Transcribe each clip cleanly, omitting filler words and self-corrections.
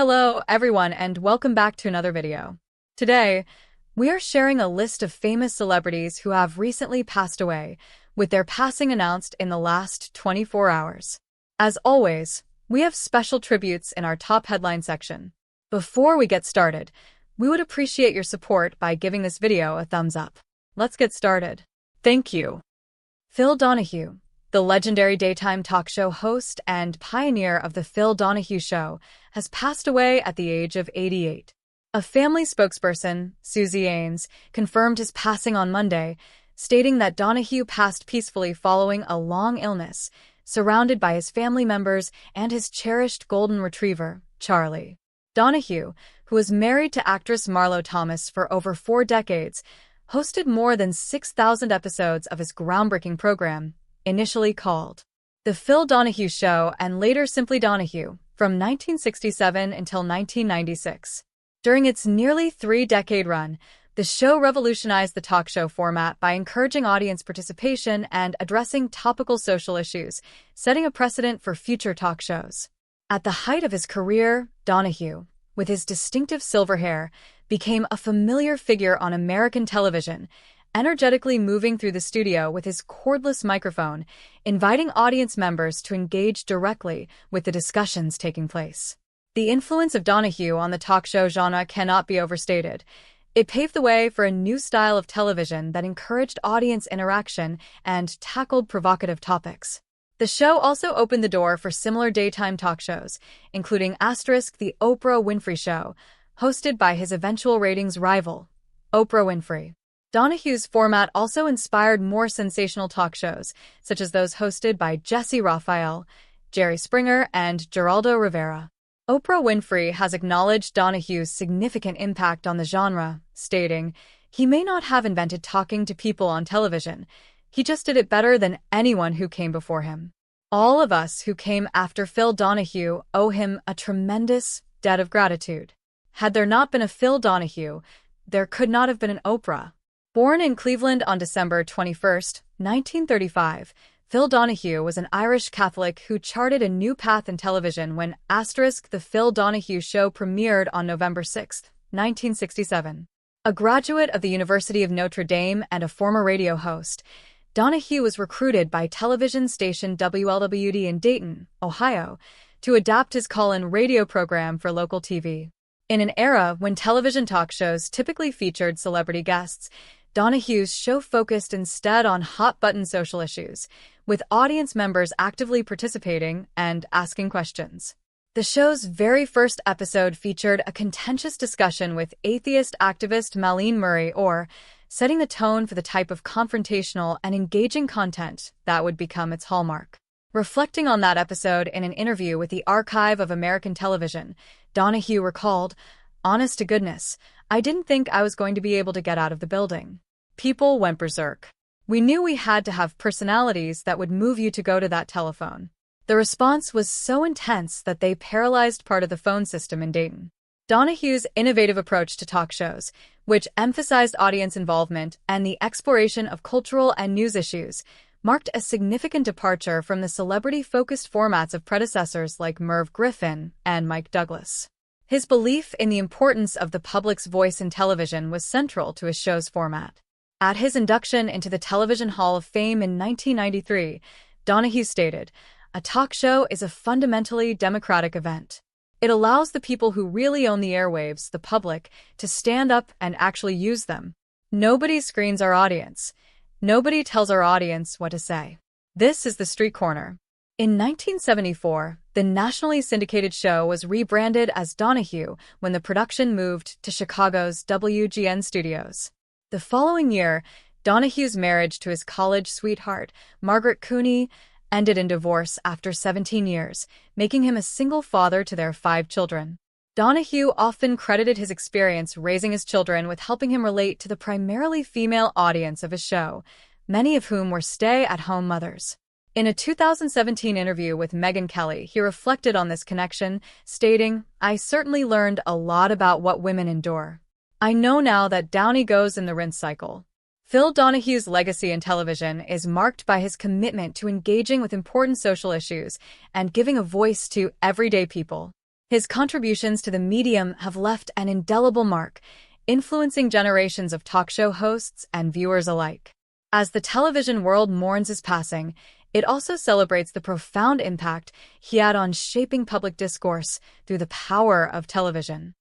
Hello, everyone, and welcome back to another video. Today, we are sharing a list of famous celebrities who have recently passed away, with their passing announced in the last 24 hours. As always, we have special tributes in our top headline section. Before we get started, we would appreciate your support by giving this video a thumbs up. Let's get started. Thank you. Phil Donahue, the legendary daytime talk show host and pioneer of The Phil Donahue Show, has passed away at the age of 88. A family spokesperson, Susie Ains, confirmed his passing on Monday, stating that Donahue passed peacefully following a long illness, surrounded by his family members and his cherished golden retriever, Charlie. Donahue, who was married to actress Marlo Thomas for over 4 decades, hosted more than 6,000 episodes of his groundbreaking program, initially called The Phil Donahue Show and later simply Donahue, from 1967 until 1996. During its nearly 3-decade run, the show revolutionized the talk show format by encouraging audience participation and addressing topical social issues, setting a precedent for future talk shows. At the height of his career, Donahue, with his distinctive silver hair, became a familiar figure on American television, energetically moving through the studio with his cordless microphone, inviting audience members to engage directly with the discussions taking place. The influence of Donahue on the talk show genre cannot be overstated. It paved the way for a new style of television that encouraged audience interaction and tackled provocative topics. The show also opened the door for similar daytime talk shows, including The Oprah Winfrey Show, hosted by his eventual ratings rival, Oprah Winfrey. Donahue's format also inspired more sensational talk shows, such as those hosted by Jesse Raphael, Jerry Springer, and Geraldo Rivera. Oprah Winfrey has acknowledged Donahue's significant impact on the genre, stating, "He may not have invented talking to people on television. He just did it better than anyone who came before him. All of us who came after Phil Donahue owe him a tremendous debt of gratitude. Had there not been a Phil Donahue, there could not have been an Oprah." Born in Cleveland on December 21, 1935, Phil Donahue was an Irish Catholic who charted a new path in television when The Phil Donahue Show premiered on November 6, 1967. A graduate of the University of Notre Dame and a former radio host, Donahue was recruited by television station WLWD in Dayton, Ohio, to adapt his call-in radio program for local TV. In an era when television talk shows typically featured celebrity guests, Donahue's show focused instead on hot-button social issues, with audience members actively participating and asking questions. The show's very first episode featured a contentious discussion with atheist activist Malene Murray, setting the tone for the type of confrontational and engaging content that would become its hallmark. Reflecting on that episode in an interview with the Archive of American Television, Donahue recalled, "Honest to goodness, I didn't think I was going to be able to get out of the building. People went berserk. We knew we had to have personalities that would move you to go to that telephone. The response was so intense that they paralyzed part of the phone system in Dayton." Donahue's innovative approach to talk shows, which emphasized audience involvement and the exploration of cultural and news issues, marked a significant departure from the celebrity-focused formats of predecessors like Merv Griffin and Mike Douglas. His belief in the importance of the public's voice in television was central to his show's format. At his induction into the Television Hall of Fame in 1993, Donahue stated, "A talk show is a fundamentally democratic event. It allows the people who really own the airwaves, the public, to stand up and actually use them. Nobody screens our audience. Nobody tells our audience what to say. This is the street corner." In 1974, the nationally syndicated show was rebranded as Donahue when the production moved to Chicago's WGN studios. The following year, Donahue's marriage to his college sweetheart, Margaret Cooney, ended in divorce after 17 years, making him a single father to their 5 children. Donahue often credited his experience raising his children with helping him relate to the primarily female audience of his show, many of whom were stay-at-home mothers. In a 2017 interview with Megyn Kelly, he reflected on this connection, stating, "I certainly learned a lot about what women endure. I know now that Downey goes in the rinse cycle." Phil Donahue's legacy in television is marked by his commitment to engaging with important social issues and giving a voice to everyday people. His contributions to the medium have left an indelible mark, influencing generations of talk show hosts and viewers alike. As the television world mourns his passing, it also celebrates the profound impact he had on shaping public discourse through the power of television.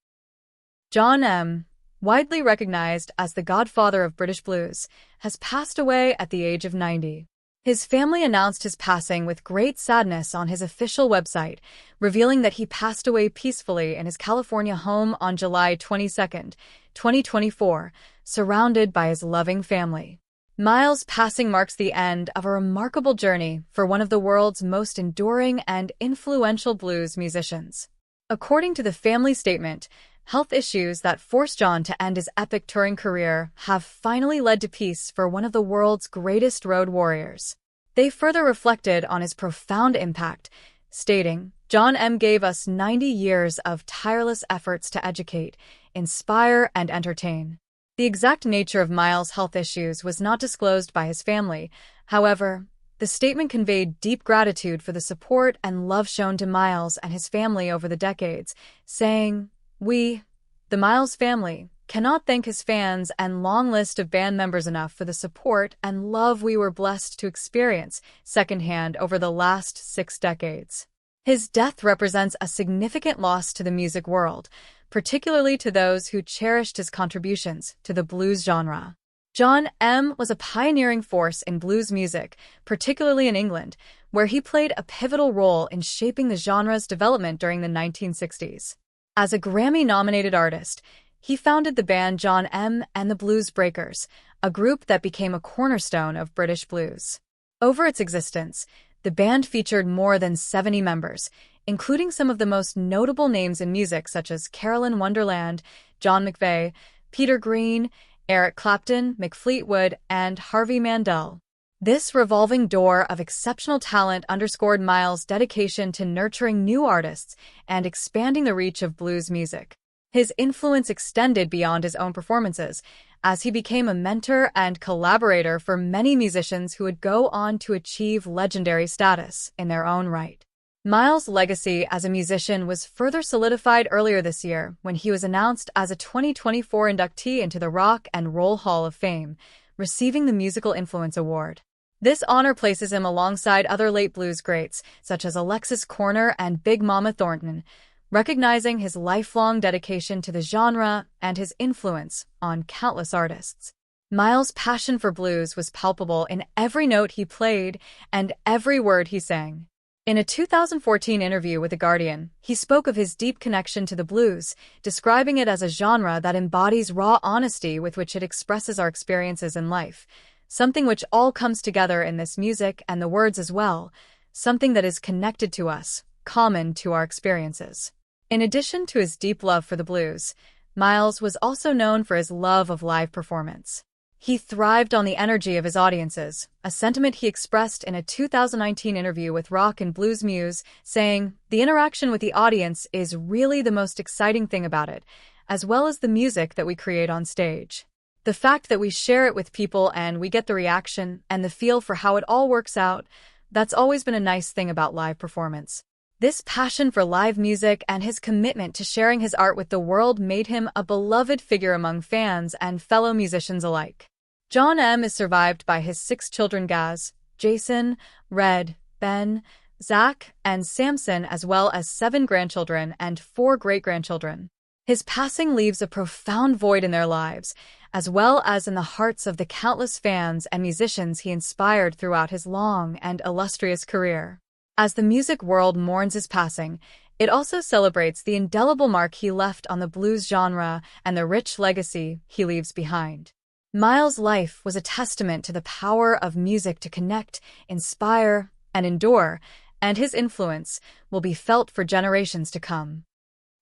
John M., widely recognized as the godfather of British blues, has passed away at the age of 90. His family announced his passing with great sadness on his official website, revealing that he passed away peacefully in his California home on July 22, 2024, surrounded by his loving family. Miles' passing marks the end of a remarkable journey for one of the world's most enduring and influential blues musicians. According to the family statement, health issues that forced John to end his epic touring career have finally led to peace for one of the world's greatest road warriors. They further reflected on his profound impact, stating, "John M. gave us 90 years of tireless efforts to educate, inspire, and entertain." The exact nature of Miles' health issues was not disclosed by his family. However, the statement conveyed deep gratitude for the support and love shown to Miles and his family over the decades, saying, "We, the Miles family, cannot thank his fans and long list of band members enough for the support and love we were blessed to experience secondhand over the last 6 decades." His death represents a significant loss to the music world, particularly to those who cherished his contributions to the blues genre. John M. was a pioneering force in blues music, particularly in England, where he played a pivotal role in shaping the genre's development during the 1960s. As a Grammy-nominated artist, he founded the band John M. and the Blues Breakers, a group that became a cornerstone of British blues. Over its existence, the band featured more than 70 members, including some of the most notable names in music such as Carolyn Wonderland, John McVie, Peter Green, Eric Clapton, Mick Fleetwood, and Harvey Mandel. This revolving door of exceptional talent underscored Miles' dedication to nurturing new artists and expanding the reach of blues music. His influence extended beyond his own performances, as he became a mentor and collaborator for many musicians who would go on to achieve legendary status in their own right. Miles' legacy as a musician was further solidified earlier this year when he was announced as a 2024 inductee into the Rock and Roll Hall of Fame, receiving the Musical Influence Award. This honor places him alongside other late blues greats, such as Alexis Korner and Big Mama Thornton, recognizing his lifelong dedication to the genre and his influence on countless artists. Miles' passion for blues was palpable in every note he played and every word he sang. In a 2014 interview with The Guardian, he spoke of his deep connection to the blues, describing it as a genre that embodies raw honesty with which it expresses our experiences in life, something which all comes together in this music and the words as well, something that is connected to us, common to our experiences. In addition to his deep love for the blues, Miles was also known for his love of live performance. He thrived on the energy of his audiences, a sentiment he expressed in a 2019 interview with Rock and Blues Muse, saying, "The interaction with the audience is really the most exciting thing about it, as well as the music that we create on stage. The fact that we share it with people and we get the reaction and the feel for how it all works out, that's always been a nice thing about live performance." This passion for live music and his commitment to sharing his art with the world made him a beloved figure among fans and fellow musicians alike. John M. is survived by his 6 children Gaz, Jason, Red, Ben, Zach, and Samson, as well as 7 grandchildren and 4 great-grandchildren. His passing leaves a profound void in their lives, as well as in the hearts of the countless fans and musicians he inspired throughout his long and illustrious career. As the music world mourns his passing, it also celebrates the indelible mark he left on the blues genre and the rich legacy he leaves behind. Miles' life was a testament to the power of music to connect, inspire, and endure, and his influence will be felt for generations to come.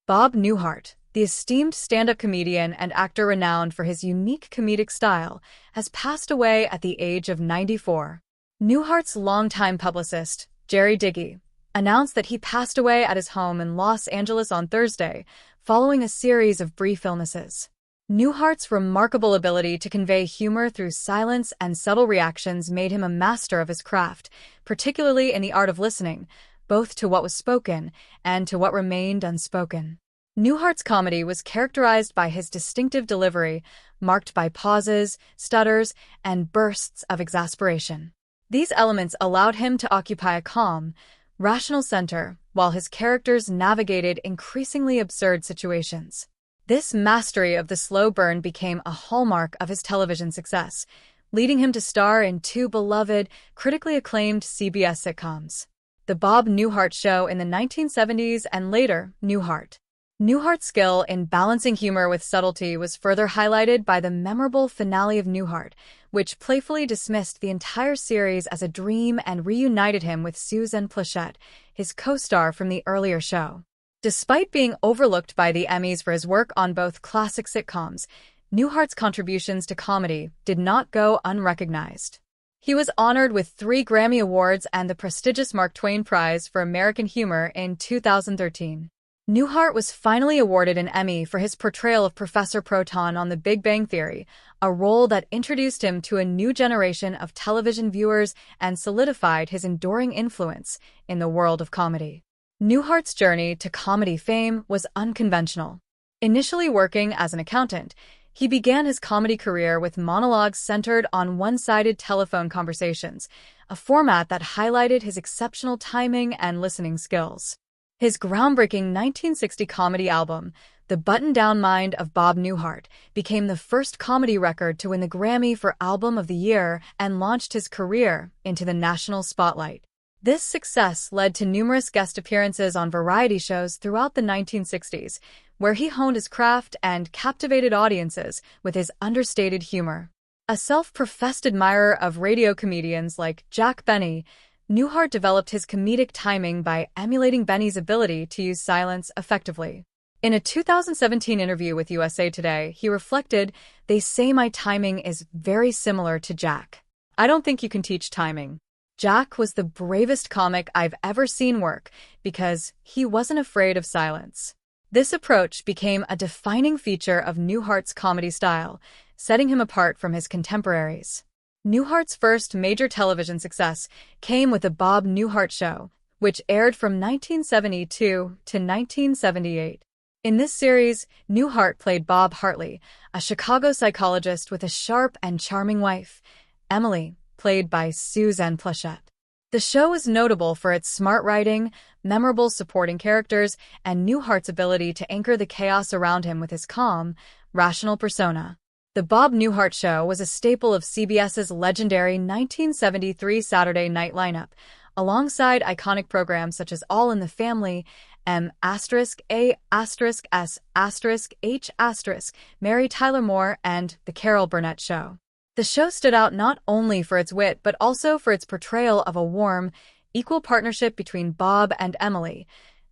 Bob Newhart, the esteemed stand-up comedian and actor renowned for his unique comedic style, has passed away at the age of 94. Newhart's longtime publicist, Jerry Diggy, announced that he passed away at his home in Los Angeles on Thursday, following a series of brief illnesses. Newhart's remarkable ability to convey humor through silence and subtle reactions made him a master of his craft, particularly in the art of listening, both to what was spoken and to what remained unspoken. Newhart's comedy was characterized by his distinctive delivery, marked by pauses, stutters, and bursts of exasperation. These elements allowed him to occupy a calm, rational center, while his characters navigated increasingly absurd situations. This mastery of the slow burn became a hallmark of his television success, leading him to star in two beloved, critically acclaimed CBS sitcoms, The Bob Newhart Show in the 1970s and later, Newhart. Newhart's skill in balancing humor with subtlety was further highlighted by the memorable finale of Newhart, which playfully dismissed the entire series as a dream and reunited him with Susan Pleshette, his co-star from the earlier show. Despite being overlooked by the Emmys for his work on both classic sitcoms, Newhart's contributions to comedy did not go unrecognized. He was honored with 3 Grammy Awards and the prestigious Mark Twain Prize for American Humor in 2013. Newhart was finally awarded an Emmy for his portrayal of Professor Proton on The Big Bang Theory, a role that introduced him to a new generation of television viewers and solidified his enduring influence in the world of comedy. Newhart's journey to comedy fame was unconventional. Initially working as an accountant, he began his comedy career with monologues centered on one-sided telephone conversations, a format that highlighted his exceptional timing and listening skills. His groundbreaking 1960 comedy album, The Button-Down Mind of Bob Newhart, became the first comedy record to win the Grammy for Album of the Year and launched his career into the national spotlight. This success led to numerous guest appearances on variety shows throughout the 1960s, where he honed his craft and captivated audiences with his understated humor. A self-professed admirer of radio comedians like Jack Benny, Newhart developed his comedic timing by emulating Benny's ability to use silence effectively. In a 2017 interview with USA Today, he reflected, "They say my timing is very similar to Jack. I don't think you can teach timing. Jack was the bravest comic I've ever seen work because he wasn't afraid of silence." This approach became a defining feature of Newhart's comedy style, setting him apart from his contemporaries. Newhart's first major television success came with The Bob Newhart Show, which aired from 1972 to 1978. In this series, Newhart played Bob Hartley, a Chicago psychologist with a sharp and charming wife, Emily, played by Susan Pleshette. The show was notable for its smart writing, memorable supporting characters, and Newhart's ability to anchor the chaos around him with his calm, rational persona. The Bob Newhart Show was a staple of CBS's legendary 1973 Saturday night lineup, alongside iconic programs such as All in the Family, M*A*S*S*H*, Mary Tyler Moore, and The Carol Burnett Show. The show stood out not only for its wit but also for its portrayal of a warm, equal partnership between Bob and Emily,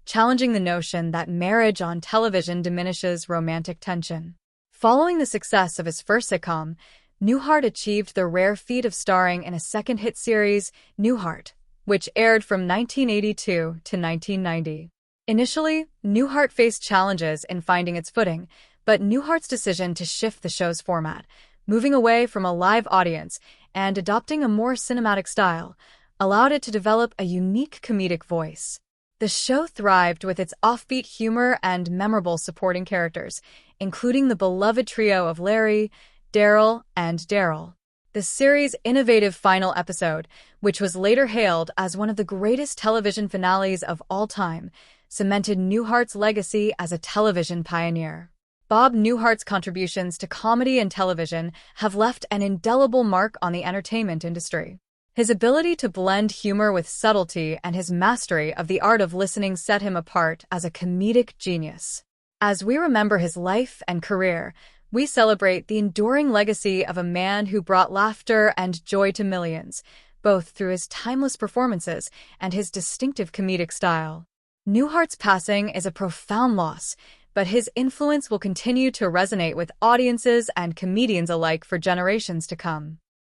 challenging the notion that marriage on television diminishes romantic tension. Following the success of his first sitcom, Newhart achieved the rare feat of starring in a second hit series, Newhart, which aired from 1982 to 1990. Initially, Newhart faced challenges in finding its footing, but Newhart's decision to shift the show's format, moving away from a live audience and adopting a more cinematic style, allowed it to develop a unique comedic voice. The show thrived with its offbeat humor and memorable supporting characters, including the beloved trio of Larry, Daryl, and Daryl. The series' innovative final episode, which was later hailed as one of the greatest television finales of all time, cemented Newhart's legacy as a television pioneer. Bob Newhart's contributions to comedy and television have left an indelible mark on the entertainment industry. His ability to blend humor with subtlety and his mastery of the art of listening set him apart as a comedic genius. As we remember his life and career, we celebrate the enduring legacy of a man who brought laughter and joy to millions, both through his timeless performances and his distinctive comedic style. Newhart's passing is a profound loss, but his influence will continue to resonate with audiences and comedians alike for generations to come.